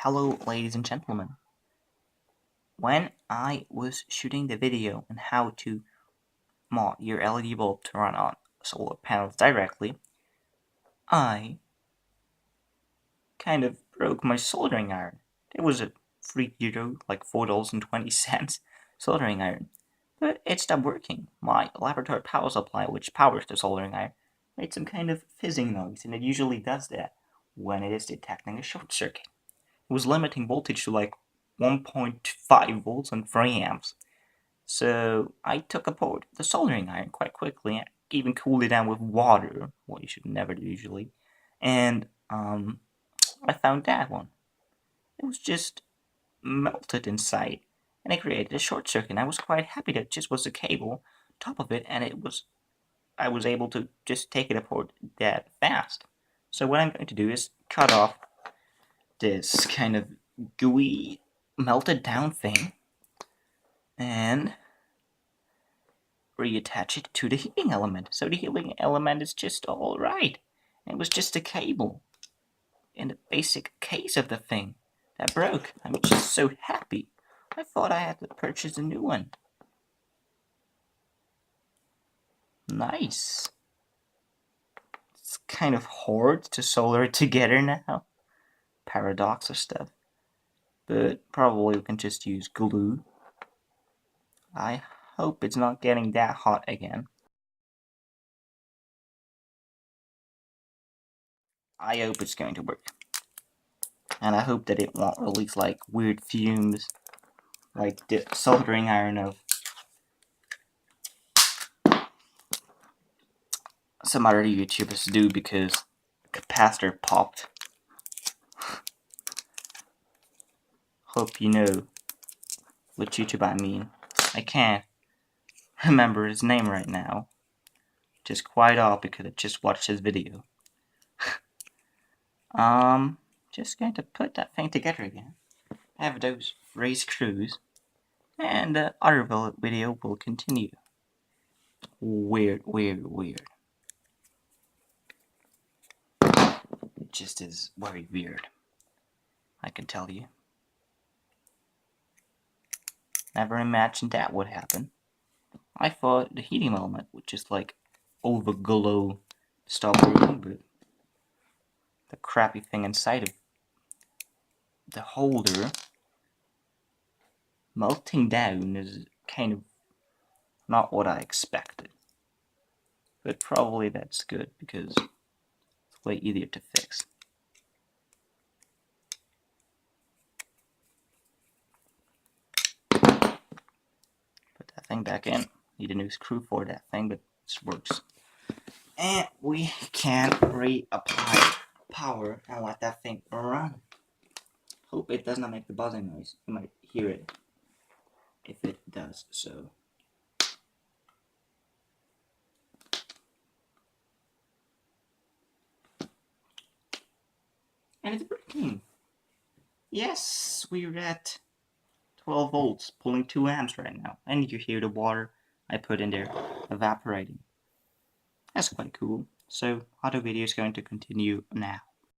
Hello, ladies and gentlemen. When I was shooting the video on how to mod your LED bulb to run on solar panels directly, I kind of broke my soldering iron. It was a free euro, like $4.20 soldering iron, but it stopped working. My laboratory power supply, which powers the soldering iron, made some kind of fizzing noise, and it usually does that when it is detecting a short circuit. It was limiting voltage to like 1.5 volts and 3 amps. So I took apart the soldering iron quite quickly and even cooled it down with water, what you should never do usually. And I found that one. It was just melted inside and it created a short circuit. And I was quite happy that it just was a cable top of it, and I was able to just take it apart that fast. So what I'm going to do is cut off this kind of gooey melted down thing and reattach it to the heating element. So the heating element is just alright. It was just a cable in the basic case of the thing that broke. I'm just so happy. I thought I had to purchase a new one. Nice. It's kind of hard to solder it together now. Paradox or stuff. But probably we can just use glue. I hope it's not getting that hot again. I hope it's going to work. And I hope that it won't release like weird fumes like the soldering iron of some other YouTubers do, because the capacitor popped. Hope you know which YouTube I mean. I can't remember his name right now. Just quite off because I just watched his video. Just going to put that thing together again. Have those raised screws, and the other video will continue. Weird. It just is very weird, I can tell you. Never imagined that would happen. I thought the heating element would just like overglow, stop working, but the crappy thing inside of the holder melting down is kind of not what I expected. But probably that's good because it's way easier to fix. Put that thing back in. Need a new screw for that thing, but this works. And we can reapply power and let that thing run. Hope it does not make the buzzing noise. You might hear it if it does so. And it's working. Yes, we're at 12 volts, pulling 2 amps right now. And you hear the water I put in there evaporating. That's quite cool. So, other videos going to continue now.